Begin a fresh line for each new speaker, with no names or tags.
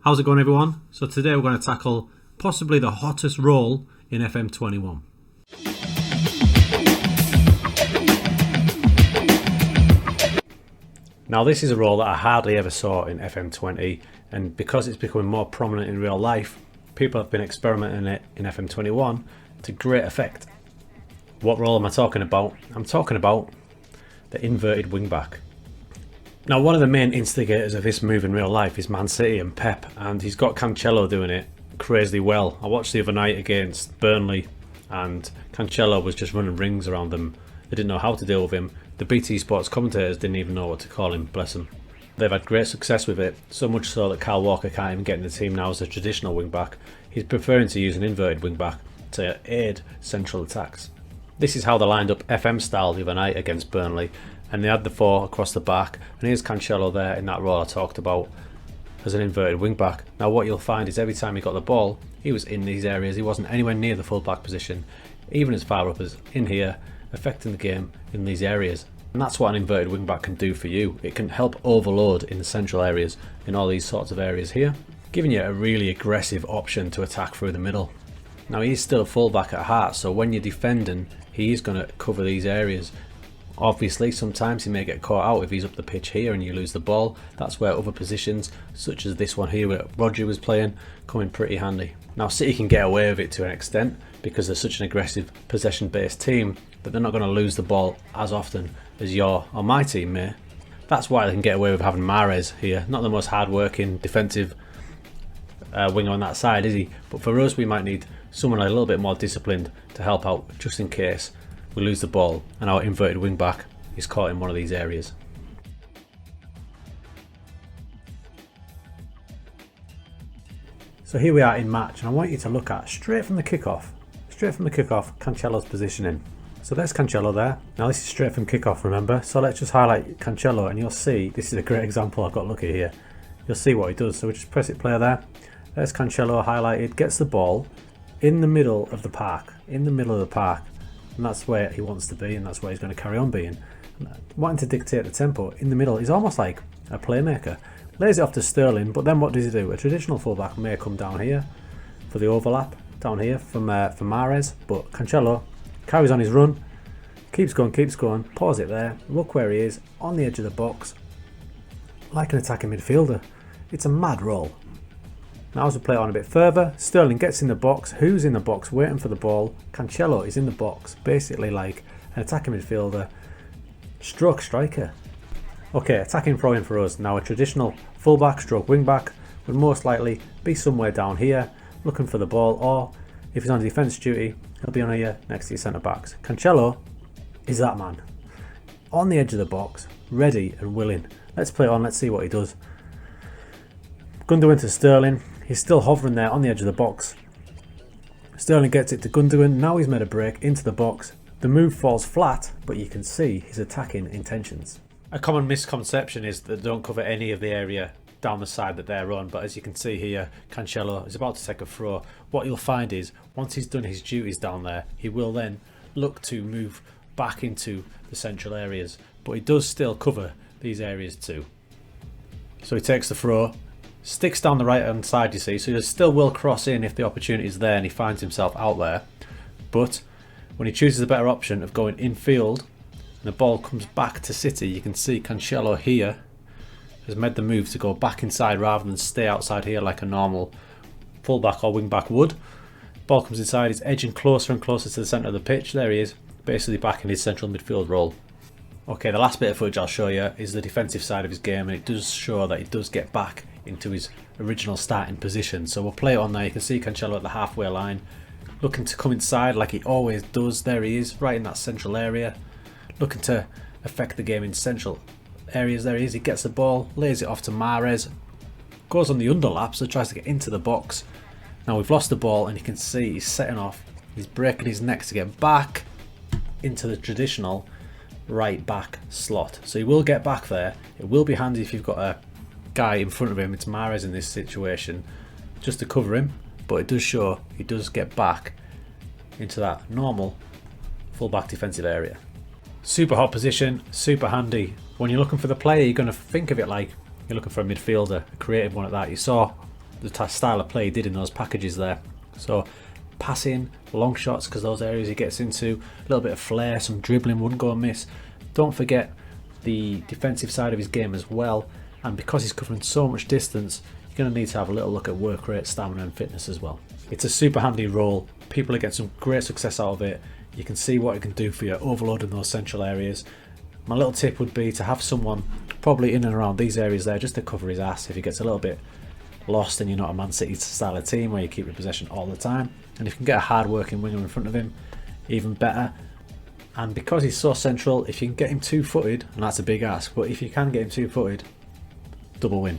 How's it going, everyone? So today we're going to tackle possibly the hottest role in FM21. Now this is a role that I hardly ever saw in FM20, and because it's becoming more prominent in real life, people have been experimenting it in FM21 to great effect. What role am I talking about? I'm talking about the inverted wingback. Now, one of the main instigators of this move in real life is Man City and Pep, and he's got Cancelo doing it crazily well. I watched the other night against Burnley, and Cancelo was just running rings around them. They didn't know how to deal with him. The BT Sports commentators didn't even know what to call him, bless them. They've had great success with it, so much so that Kyle Walker can't even get in the team now as a traditional wing-back. He's preferring to use an inverted wing-back to aid central attacks. This is how they lined up FM style the other night against Burnley, and they had the four across the back, and here's Cancelo there in that role I talked about as an inverted wing-back. Now what you'll find is every time he got the ball, he was in these areas. He wasn't anywhere near the full-back position, even as far up as in here, affecting the game in these areas. And that's what an inverted wing-back can do for you. It can help overload in the central areas, in all these sorts of areas here, giving you a really aggressive option to attack through the middle. Now he's still a full-back at heart, so when you're defending, he is going to cover these areas. Obviously, sometimes he may get caught out if he's up the pitch here and you lose the ball. That's where other positions, such as this one here where Roger was playing, come in pretty handy. Now City can get away with it to an extent because they're such an aggressive possession-based team that they're not going to lose the ball as often as your or my team may. That's why they can get away with having Mahrez here. Not the most hard-working defensive winger on that side, is he? But for us, we might need someone a little bit more disciplined to help out just in case we lose the ball and our inverted wing back is caught in one of these areas. So here we are in match, and I want you to look at straight from the kickoff Cancelo's positioning. So there's Cancelo there. Now this is straight from kickoff, remember? So let's just highlight Cancelo and you'll see, this is a great example, I've got lucky here. You'll see what he does. So we just press it, player there. There's Cancelo highlighted, gets the ball in the middle of the park, and that's where he wants to be, and that's where he's going to carry on being. Wanting to dictate the tempo in the middle, he's almost like a playmaker. Lays it off to Sterling, but then what does he do? A traditional fullback may come down here for the overlap, down here from Mahrez, but Cancelo carries on his run, keeps going, pause it there, look where he is, on the edge of the box, like an attacking midfielder. It's a mad role. Now as we play it on a bit further, Sterling gets in the box. Who's in the box waiting for the ball? Cancelo is in the box, basically like an attacking midfielder, stroke striker. Okay, attacking throw-in for us. Now a traditional fullback stroke wing-back would most likely be somewhere down here, looking for the ball, or if he's on defence duty, he'll be on here next to your centre-backs. Cancelo is that man, on the edge of the box, ready and willing. Let's play it on, let's see what he does. Gundogan to Sterling. He's still hovering there on the edge of the box. Sterling gets it to Gundogan. Now he's made a break into the box. The move falls flat, but you can see his attacking intentions. A common misconception is that they don't cover any of the area down the side that they're on, but as you can see here, Cancelo is about to take a throw. What you'll find is, once he's done his duties down there, he will then look to move back into the central areas, but he does still cover these areas too. So he takes the throw, sticks down the right hand side, you see, so he still will cross in if the opportunity is there and he finds himself out there, but when he chooses the better option of going infield and the ball comes back to City, you can see Cancelo here has made the move to go back inside rather than stay outside here like a normal fullback or wing-back would. Ball comes inside, he's edging closer and closer to the centre of the pitch. There he is, basically back in his central midfield role. Okay, the last bit of footage I'll show you is the defensive side of his game, and it does show that he does get back into his original starting position. So we'll play it on there. You can see Cancelo at the halfway line, looking to come inside like he always does. There he is, right in that central area, looking to affect the game in central areas. There he is, he gets the ball, lays it off to Mahrez, goes on the underlap, so tries to get into the box. Now we've lost the ball and you can see he's setting off, he's breaking his neck to get back into the traditional right back slot. So he will get back there. It will be handy if you've got a guy in front of him. It's Mahrez in this situation, just to cover him, but it does show he does get back into that normal full-back defensive area. Super hot position, super handy. When you're looking for the player, you're going to think of it like you're looking for a midfielder, a creative one at that. You saw the style of play he did in those packages there. So passing, long shots, because those areas he gets into, a little bit of flair, some dribbling wouldn't go amiss. Don't forget the defensive side of his game as well, and because he's covering so much distance, you're going to need to have a little look at work rate, stamina and fitness as well. It's a super handy role. People are getting some great success out of it. You can see what it can do for you, overloading those central areas. My little tip would be to have someone probably in and around these areas there just to cover his ass if he gets a little bit lost and you're not a Man City style of team where you keep your possession all the time. And if you can get a hard working winger in front of him, even better. And because he's so central, if you can get him 2-footed, and that's a big ask, but if you can get him 2-footed, double win.